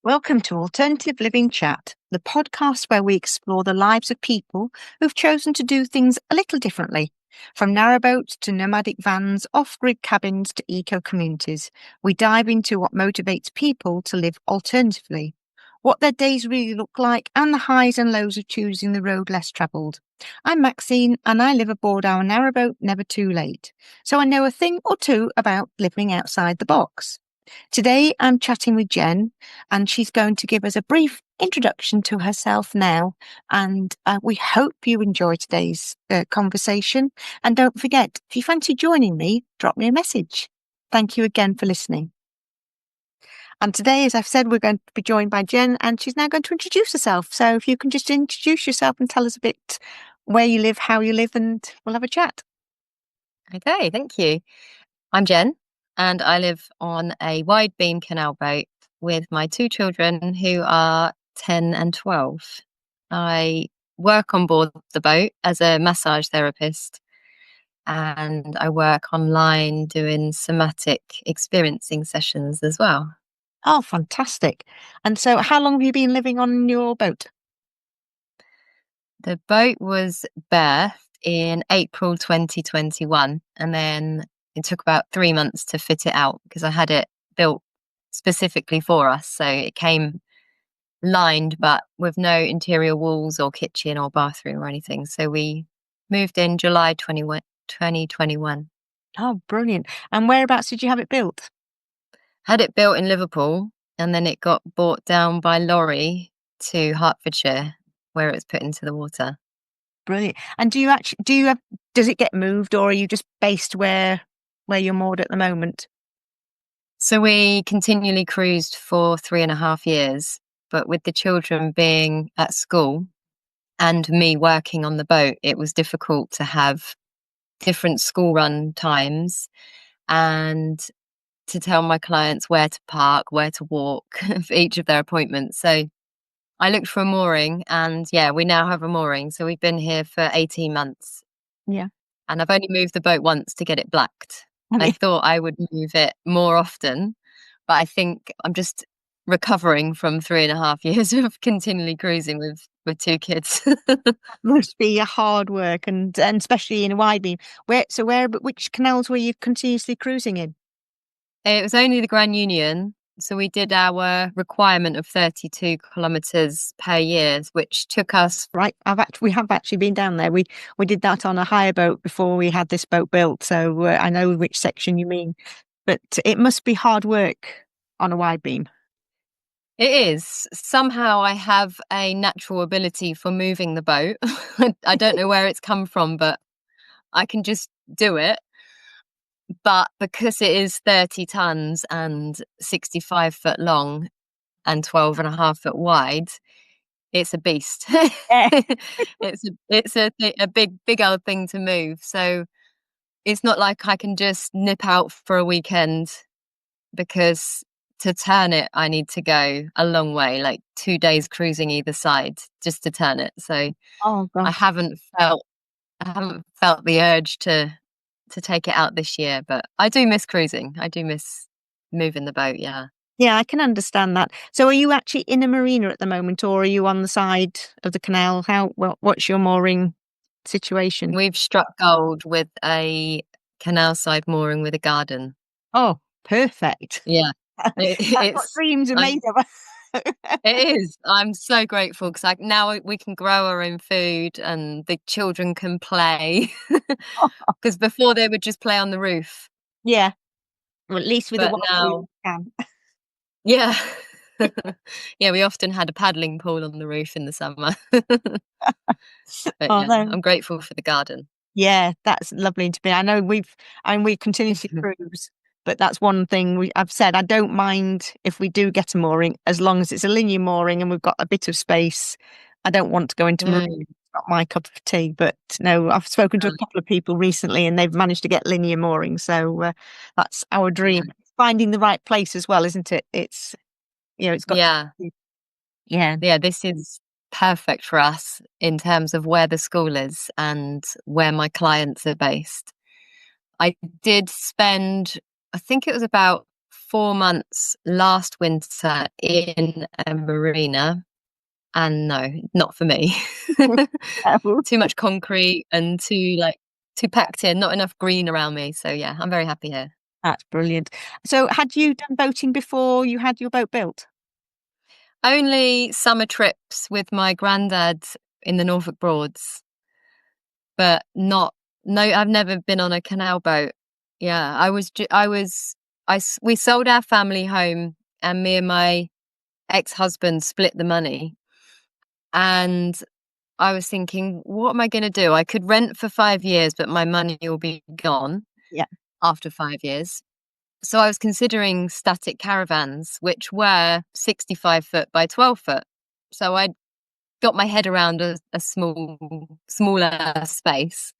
Welcome to Alternative Living Chat, the podcast where we explore the lives of people who've chosen to do things a little differently. From narrowboats to nomadic vans, off-grid cabins to eco-communities, we dive into what motivates people to live alternatively, what their days really look like, and the highs and lows of choosing the road less travelled. I'm Maxine, and I live aboard our narrowboat Never Too Late, so I know a thing or two about living outside the box. Today, I'm chatting with Jen, and she's going to give us a brief introduction to herself now. And we hope you enjoy today's conversation. And don't forget, if you fancy joining me, drop me a message. Thank you again for listening. And today, as I've said, we're going to be joined by Jen, and she's now going to introduce herself. So if you can just introduce yourself and tell us a bit where you live, how you live, and we'll have a chat. Okay, thank you. I'm Jen, and I live on a Widebeam canal boat with my two children who are 10 and 12. I work on board the boat as a massage therapist, and I work online doing somatic experiencing sessions as well. Oh, fantastic. And so how long have you been living on your boat? The boat was birthed in April 2021, and then it took about 3 months to fit it out because I had it built specifically for us. So it came lined, but with no interior walls or kitchen or bathroom or anything. So we moved in July 2021. Oh, brilliant. And whereabouts did you have it built? Had it built in Liverpool, and then it got brought down by lorry to Hertfordshire, where it was put into the water. Brilliant. And does it get moved, or are you just based where you're moored at the moment? So we continually cruised for 3.5 years, but with the children being at school and me working on the boat, it was difficult to have different school run times and to tell my clients where to park, where to walk for each of their appointments. So I looked for a mooring, and yeah, we now have a mooring. So we've been here for 18 months. Yeah. And I've only moved the boat once to get it blacked. I thought I would move it more often, but I think I'm just recovering from 3.5 years of continually cruising with two kids. Must be a hard work, and especially in a wide beam. Which canals were you continuously cruising in? It was only the Grand Union, so we did our requirement of 32 kilometres per year, which took us. Right. We have actually been down there. We did that on a hire boat before we had this boat built, so I know which section you mean. But it must be hard work on a wide beam. It is. Somehow I have a natural ability for moving the boat. I don't know where it's come from, but I can just do it. But because it is 30 tons and 65 foot long and 12.5 foot wide, it's a beast. Yeah. It's a big old thing to move. So it's not like I can just nip out for a weekend, because to turn it, I need to go a long way, like 2 days cruising either side just to turn it. So Oh I gosh. haven't felt I haven't felt the urge to take it out this year, but I do miss cruising. I do miss moving the boat. Yeah. Yeah, I can understand that. So are you actually in a marina at the moment, or are you on the side of the canal? What's your mooring situation? We've struck gold with a canal side mooring with a garden. Oh, perfect. Yeah. That's what It's dreams are I'm made of. It is. I'm so grateful because now we can grow our own food and the children can play. Because before they would just play on the roof, Yeah, well, at least with a but wide now, you can. yeah, yeah, we often had a paddling pool on the roof in the summer. But Oh yeah, no. I'm grateful for the garden. Yeah, that's lovely to be. We continuously cruise, but that's one thing I've said. I don't mind if we do get a mooring, as long as it's a linear mooring and we've got a bit of space. I don't want to go into marine. Mm, It's not my cup of tea, but no, I've spoken to a uh, couple of people recently and they've managed to get linear mooring. So that's our yeah, dream. Finding the right place as well, isn't it? It's got to yeah, be, yeah. yeah. This is perfect for us in terms of where the school is and where my clients are based. I did spend, I think it was about 4 months last winter in a marina, and no, not for me. Oh, Too much concrete and too packed in, not enough green around me. So yeah, I'm very happy here. that's brilliant. So had you done boating before you had your boat built? Only summer trips with my granddad in the Norfolk Broads, but not no, I've never been on a canal boat. Yeah, we sold our family home, and me and my ex-husband split the money. And I was thinking, what am I going to do? I could rent for 5 years, but my money will be gone Yeah. after 5 years. So I was considering static caravans, which were 65 foot by 12 foot. So I got my head around a smaller space.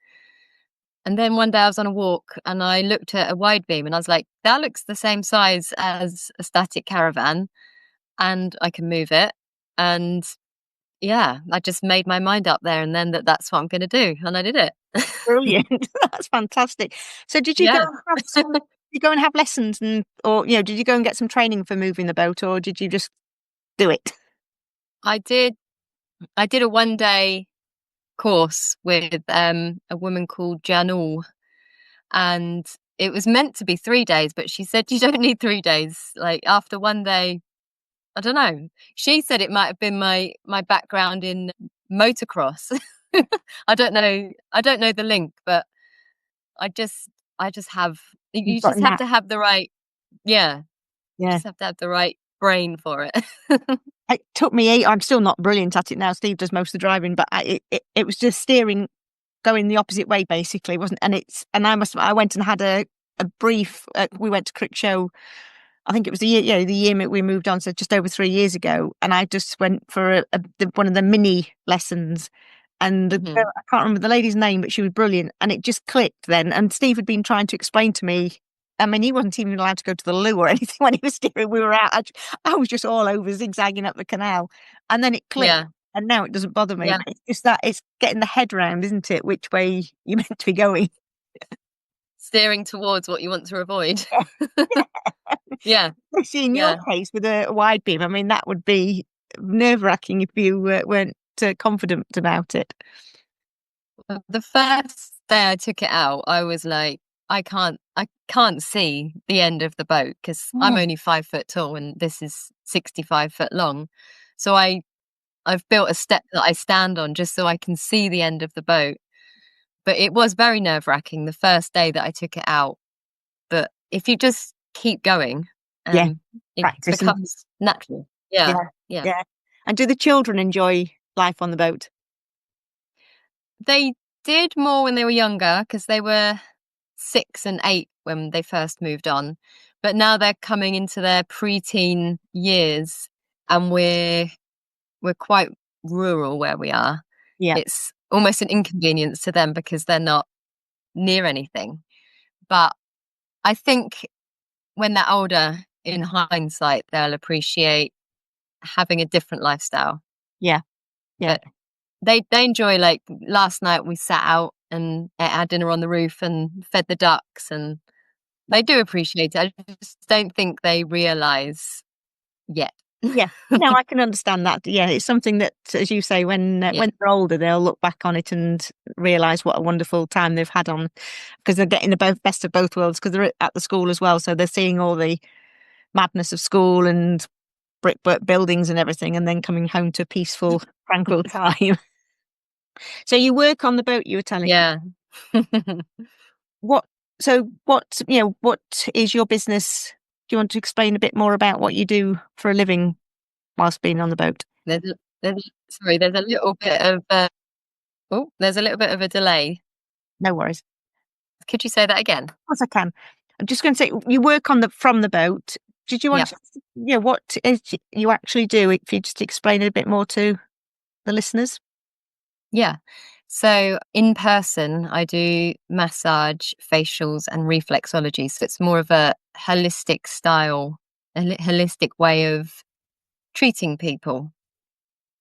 And then one day I was on a walk and I looked at a Widebeam and I was like, that looks the same size as a static caravan and I can move it. And yeah, I just made my mind up there and then that's what I'm going to do. And I did it. Brilliant. That's fantastic. So did you go Yeah, and have some, did you go and have lessons or, did you go and get some training for moving the boat or did you just do it? I did. I did a 1 day course with a woman called Janul, and it was meant to be 3 days, but she said you don't need 3 days. Like after 1 day, I don't know. She said it might have been my background in motocross. I don't know. I don't know the link, but I just I just have You've you got just a have knack. to have the right yeah, you Yeah. just have to have the right brain for it. It took me I'm still not brilliant at it now. Steve does most of the driving, but it was just steering, going the opposite way, basically, wasn't? And I went and had a brief, we went to Crick Show. I think it was the year we moved on, so just over 3 years ago. And I just went for one of the mini lessons. And the girl, Mhm. I can't remember the lady's name, but she was brilliant. And it just clicked then. And Steve had been trying to explain to me. I mean, he wasn't even allowed to go to the loo or anything when he was steering. We were out. I was just all over zigzagging up the canal. And then it clicked. Yeah, And now it doesn't bother me. yeah. But it's just that it's getting the head round, isn't it? Which way you're meant to be going. Steering towards what you want to avoid. Yeah, See, in your yeah. case with a wide beam, I mean, that would be nerve-wracking if you weren't confident about it. The first day I took it out, I was like, I can't see the end of the boat because I'm Yeah. only 5 foot tall and this is 65 foot long. So I've built a step that I stand on just so I can see the end of the boat. But it was very nerve-wracking the first day that I took it out. But if you just keep going, Yeah, it practice and becomes natural. Yeah, yeah, yeah. yeah. And do the children enjoy life on the boat? They did more when they were younger because they were 6 and 8 when they first moved on. But now they're coming into their preteen years and we're quite rural where we are. Yeah, It's almost an inconvenience to them because they're not near anything. But I think when they're older, in hindsight, they'll appreciate having a different lifestyle. yeah, yeah, But they enjoy, like last night we sat out and ate our dinner on the roof and fed the ducks and they do appreciate it. I just don't think they realise yet. yeah. No, I can understand that. Yeah, it's something that, as you say, Yeah, when they're older, they'll look back on it and realise what a wonderful time they've had on, because they're getting the best of both worlds because they're at the school as well, so they're seeing all the madness of school and brick buildings and everything, and then coming home to peaceful, tranquil time. So you work on the boat, you were telling me. yeah. What, what is your business? Do you want to explain a bit more about what you do for a living whilst being on the boat? Sorry, there's a little bit of there's a little bit of a delay. No worries. Could you say that again? Of course I can. I'm just going to say you work from the boat. Did you want Yeah, to, what is you actually do? If you just explain it a bit more to the listeners. yeah. So in person, I do massage, facials, and reflexology. So it's more of a holistic style, holistic way of treating people.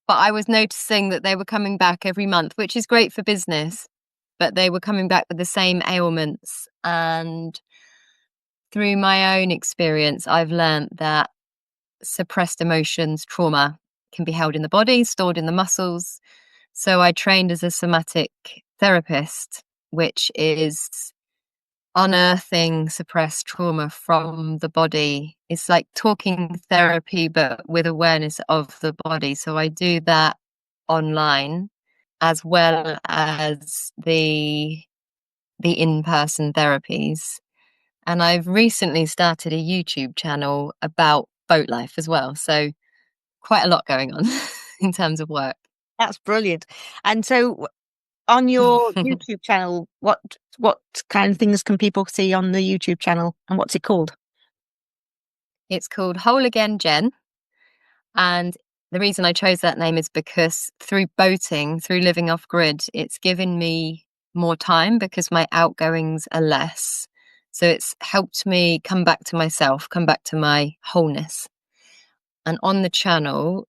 But I was noticing that they were coming back every month, which is great for business, but they were coming back with the same ailments. And through my own experience, I've learned that suppressed emotions, trauma can be held in the body, stored in the muscles. So I trained as a somatic therapist, which is unearthing suppressed trauma from the body. It's like talking therapy, but with awareness of the body. So I do that online as well as the in-person therapies. And I've recently started a YouTube channel about boat life as well. So quite a lot going on in terms of work. That's brilliant. And so on your YouTube channel, what kind of things can people see on the YouTube channel, and what's it called? It's called Whole Again Jen. And the reason I chose that name is because through boating, through living off grid, it's given me more time because my outgoings are less. So it's helped me come back to myself, come back to my wholeness. And on the channel,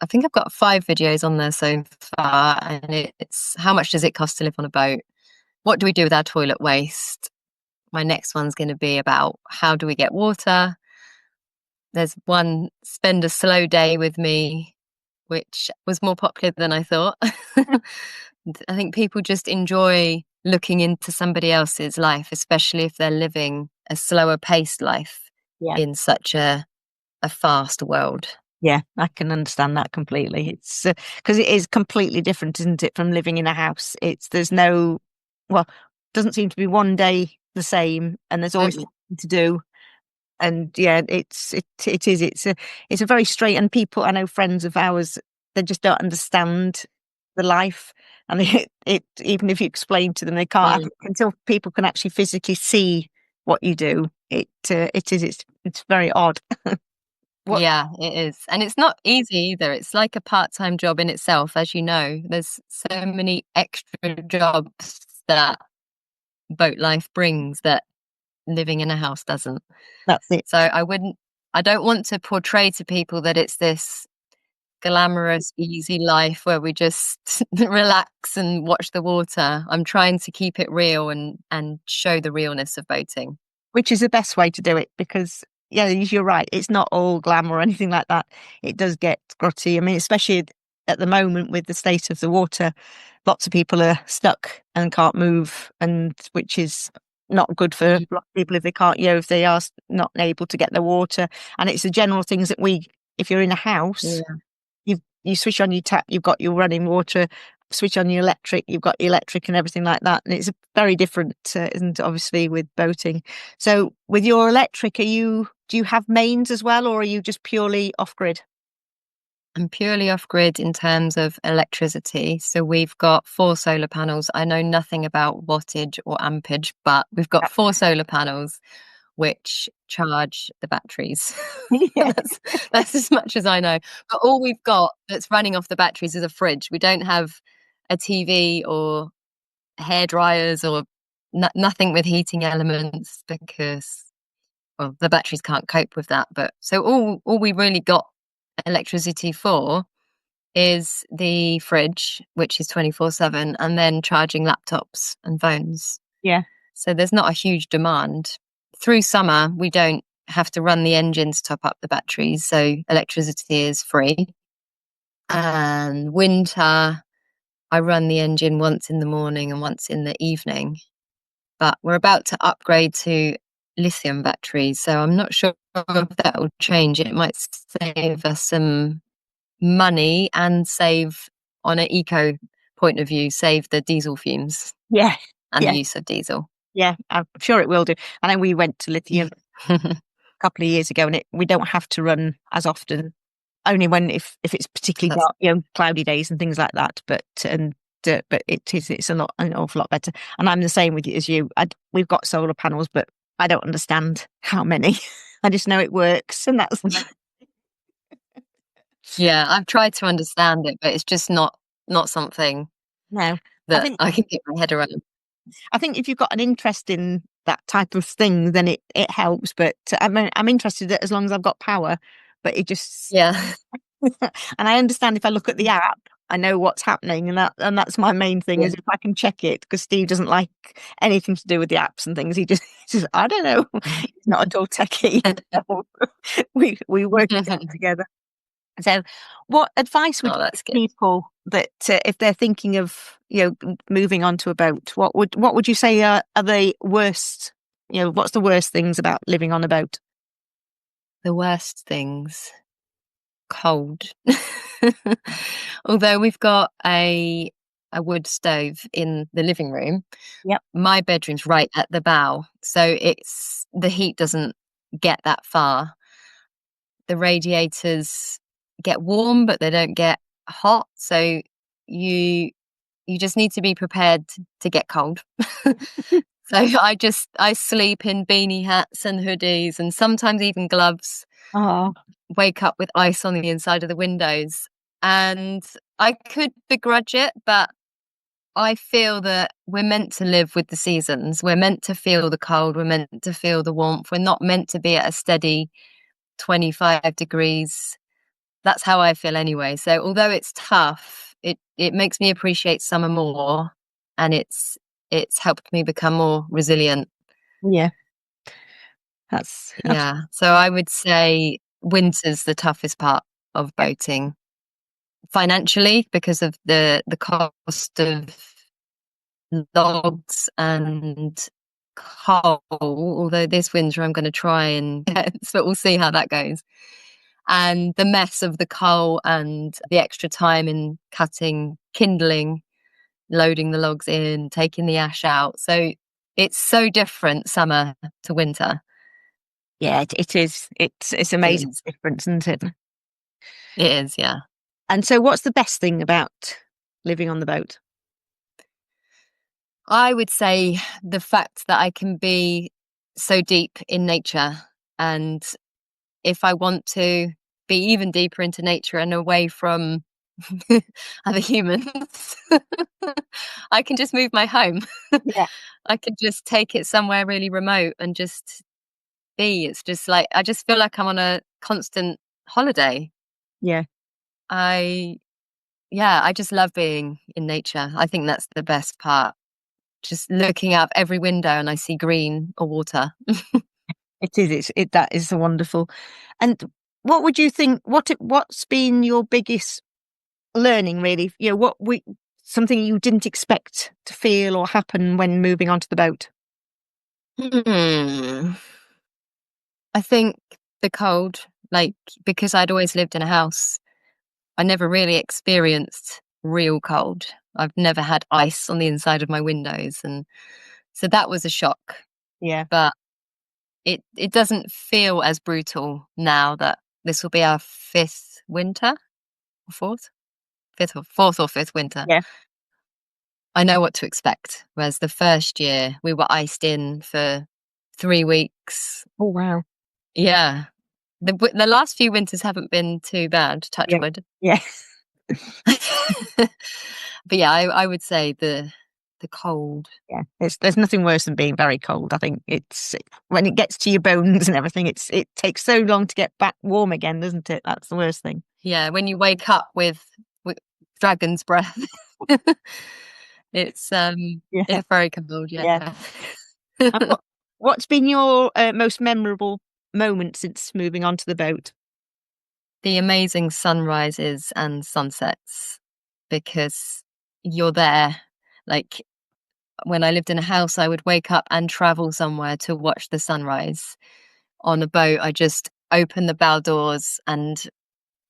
I think I've got 5 videos on there so far, and it's how much does it cost to live on a boat? What do we do with our toilet waste? My next one's going to be about how do we get water? There's one, spend a slow day with me, which was more popular than I thought. I think people just enjoy looking into somebody else's life, especially if they're living a slower paced life Yeah. in such a fast world. Yeah, I can understand that completely. It's because it is completely different, isn't it, from living in a house? There's no, well, doesn't seem to be one day the same, and there's always Totally. something to do. And yeah, it's a very straight, and people, I know friends of ours, they just don't understand the life, and even if you explain to them, they can't Mm. until people can actually physically see what you do. It's very odd. What? Yeah, it is. And it's not easy either. It's like a part-time job in itself, as you know. There's so many extra jobs that boat life brings that living in a house doesn't. That's it. So I don't want to portray to people that it's this glamorous, easy life where we just relax and watch the water. I'm trying to keep it real and show the realness of boating. Which is the best way to do it, because yeah, you're right, it's not all glamour or anything like that. It does get grotty. I mean, especially at the moment with the state of the water, lots of people are stuck and can't move, and which is not good for a Mm. lot of people if they can't, if they are not able to get the water. And it's the general things that if you're in a house, Yeah. you switch on your tap, you've got your running water. Switch on your electric, you've got your electric and everything like that. And it's very different, isn't it, obviously, with boating. So with your electric, do you have mains as well, or are you just purely off grid? I'm purely off grid in terms of electricity. So we've got 4 solar panels. I know nothing about wattage or ampage, but we've got 4 solar panels which charge the batteries. Yeah. That's as much as I know. But all we've got that's running off the batteries is a fridge. We don't have a TV or hair dryers or nothing with heating elements because, well, the batteries can't cope with that. But so all we really got electricity for is the fridge, which is 24/7, and then charging laptops and phones. Yeah. So there's not a huge demand. Through summer, we don't have to run the engines to top up the batteries, so electricity is free. And winter, I run the engine once in the morning and once in the evening. But we're about to upgrade to lithium batteries, so I'm not sure if that will change. It might save us some money and save, on an eco point of view, save the diesel fumes Yeah. and the Yeah. use of diesel. Yeah. I'm sure it will do. I know we went to lithium a couple of years ago, and we don't have to run as often. Only when if it's particularly That's dark, cloudy days and things like that. But it's an awful lot better. And I'm the same with you as you. We've got solar panels, but I don't understand how many. I just know it works, and that's yeah, I've tried to understand it, but it's just not something no. I that think I can get my head around. I think if you've got an interest in that type of thing, then it helps. But I'm interested as long as I've got power. But it just Yeah. and I understand if I look at the app I know what's happening, and that's my main thing Yeah. is if I can check it, because Steve doesn't like anything to do with the apps and things. He just says, I don't know. He's not at all techie. So we work it out together. So, what advice would Oh, you that's give good. people that if they're thinking of moving on to a boat, what would you say are the worst? What's the worst things about living on a boat? The worst things, cold. Although we've got a wood stove in the living room, Yep. my bedroom's right at the bow, so it's the heat doesn't get that far. The radiators get warm, but they don't get hot, so you you just need to be prepared to get cold. So I sleep in beanie hats and hoodies and sometimes even gloves, Oh, wake up with ice on the inside of the windows. And I could begrudge it, but I feel that we're meant to live with the seasons. We're meant to feel the cold. We're meant to feel the warmth. We're not meant to be at a steady 25 degrees. That's how I feel anyway. So although it's tough, it makes me appreciate summer more, and it's helped me become more resilient. yeah. That's Yeah. So I would say winter's the toughest part of yeah, boating financially because of the cost of logs and coal, although this winter I'm going to try and get, but we'll see how that goes. And the mess of the coal and the extra time in cutting, kindling, loading the logs in, taking the ash out. So it's so different summer to winter. yeah. It is. It's It amazing is. difference, isn't it? It is, yeah. And so, what's the best thing about living on the boat? I would say the fact that I can be so deep in nature, and if I want to be even deeper into nature and away from other humans, I can just move my home. Yeah, I could just take it somewhere really remote and just be. It's just like I just feel like I'm on a constant holiday. yeah, I Yeah, I just love being in nature. I think that's the best part. Just looking out every window and I see green or water. it is. That is so wonderful. And what would you think? What's been your biggest learning, really? What we something you didn't expect to feel or happen when moving onto the boat? Hmm. I think the cold, like because I'd always lived in a house, I never really experienced real cold. I've never had ice on the inside of my windows, and so that was a shock. Yeah, But it doesn't feel as brutal now that this will be our fifth winter or fourth, fifth or fourth or fifth winter. yeah. I know what to expect. Whereas the first year we were iced in for 3 weeks. Oh wow. Yeah, the last few winters haven't been too bad, touch Yeah, wood. yeah, But yeah, I would say the cold. yeah. There's nothing worse than being very cold. I think it's when it gets to your bones and everything. It takes so long to get back warm again, doesn't it? That's the worst thing. Yeah, when you wake up with dragon's breath. It's, Yeah, it's very cold, yeah. yeah. And what's been your most memorable moment since moving onto the boat? The amazing sunrises and sunsets because you're there. Like, when I lived in a house, I would wake up and travel somewhere to watch the sunrise. On a boat, I just open the bow doors and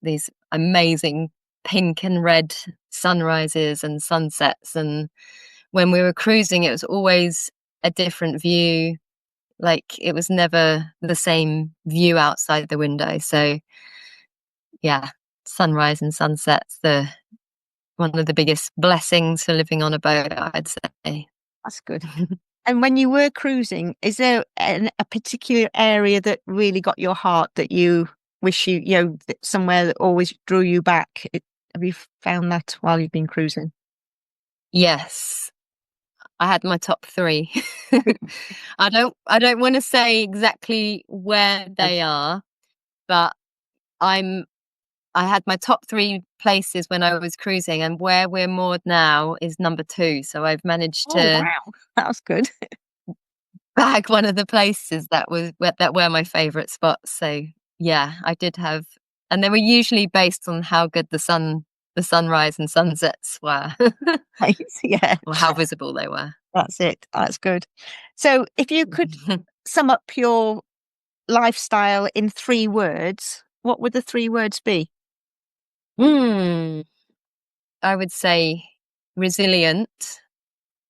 these amazing pink and red sunrises and sunsets. And when we were cruising, it was always a different view. Like it was never the same view outside the window. So yeah, sunrise and sunsets, the one of the biggest blessings for living on a boat, I'd say. That's good. And when you were cruising, is there a particular area that really got your heart that you wish somewhere that always drew you back? Have you found that while you've been cruising? Yes, I had my top three. I don't want to say exactly where they are, but I'm I had my top 3 places when I was cruising, and where we're moored now is number 2. So I've managed to wow, that's good. bag one of the places that were my favourite spots. So yeah, I did have, and they were usually based on how good the sunrise and sunsets were, Right, yeah, or how visible they were. that's it. That's good. So if you could sum up your lifestyle in 3 words, what would the 3 words be? I would say resilient.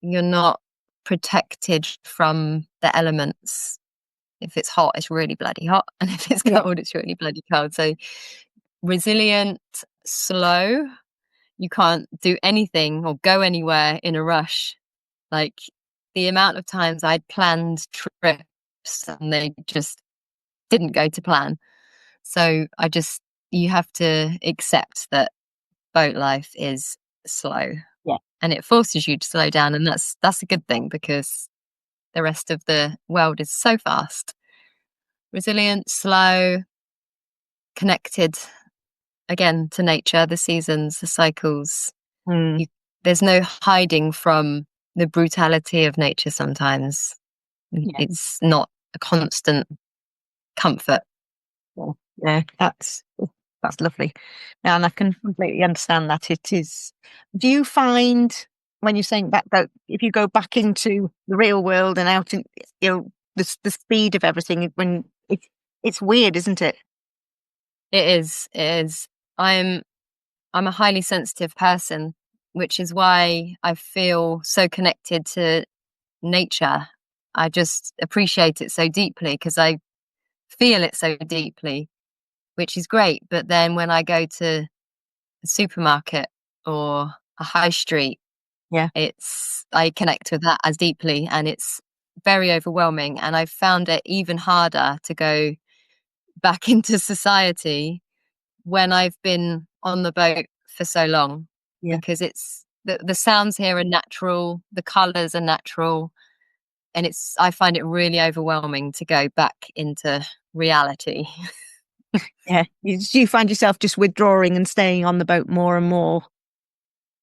You're not protected from the elements. If it's hot, it's really bloody hot, and if it's Yeah. cold, it's really bloody cold. So resilient, slow. You can't do anything or go anywhere in a rush. Like, the amount of times I'd planned trips and they just didn't go to plan. So you have to accept that boat life is slow, Yeah. and it forces you to slow down, and that's a good thing, because the rest of the world is so fast. Resilient, slow, connected again to nature, the seasons, the cycles. Mm, There's no hiding from the brutality of nature sometimes. yeah. It's not a constant comfort. Yeah, that's lovely. And I can completely understand that. It is. Do you find when you're saying that if you go back into the real world and out in, the speed of everything, when it's weird, isn't it? It is. It is. I'm I'm a highly sensitive person, which is why I feel so connected to nature. I just appreciate it so deeply because I feel it so deeply, which is great. But then when I go to a supermarket or a high street, Yeah. I connect with that as deeply, and it's very overwhelming. And I've found it even harder to go back into society when I've been on the boat for so long, Yeah. because it's the sounds here are natural, the colors are natural, and I find it really overwhelming to go back into reality. Yeah. Do you find yourself just withdrawing and staying on the boat more and more?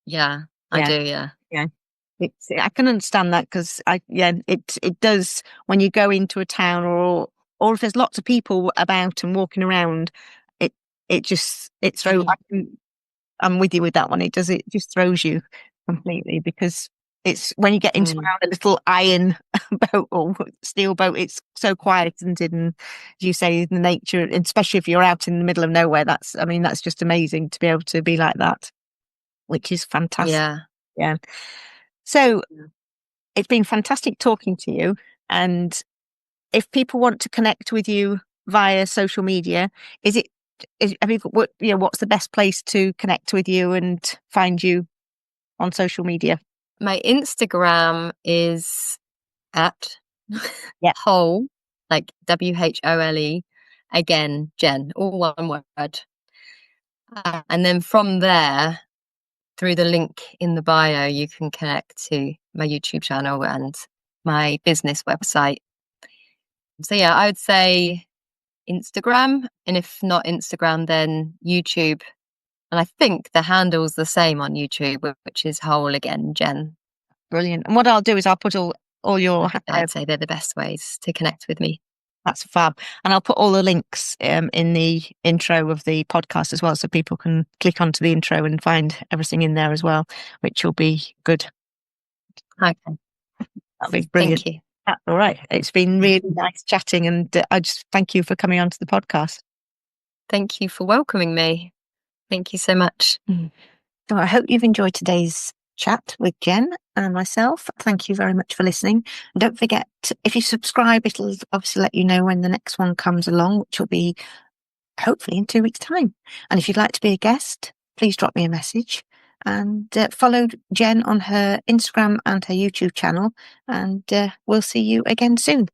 Yeah, I Yeah. do. Yeah. Yeah. I can understand that because it does when you go into a town or if there's lots of people about and walking around, it it throws. I'm with you with that one. It just throws you completely because it's when you get into Mm. a little iron boat or steel boat, it's so quiet, isn't it? And as you say, the nature, and especially if you're out in the middle of nowhere, that's just amazing to be able to be like that, which is fantastic. Yeah. Yeah. So it's been fantastic talking to you. And if people want to connect with you via social media, is it, have you got, what's the best place to connect with you and find you on social media? My Instagram is at Yeah. whole, like WHOLE, again, Jen, all one word. And then from there, through the link in the bio, you can connect to my YouTube channel and my business website. So yeah, I would say Instagram, and if not Instagram, then YouTube. And I think the handle's the same on YouTube, which is whole again, Jen. Brilliant. And what I'll do is I'll put all your, I'd say they're the best ways to connect with me. that's fab. And I'll put all the links in the intro of the podcast as well. So people can click onto the intro and find everything in there as well, which will be good. Okay. That'll be brilliant. Thank you. That's all right. It's been really nice chatting. And I just thank you for coming onto the podcast. Thank you for welcoming me. Thank you so much. So I hope you've enjoyed today's chat with Jen and myself. Thank you very much for listening. And don't forget, if you subscribe, it'll obviously let you know when the next one comes along, which will be hopefully in 2 weeks' time. And if you'd like to be a guest, please drop me a message and follow Jen on her Instagram and her YouTube channel. And we'll see you again soon.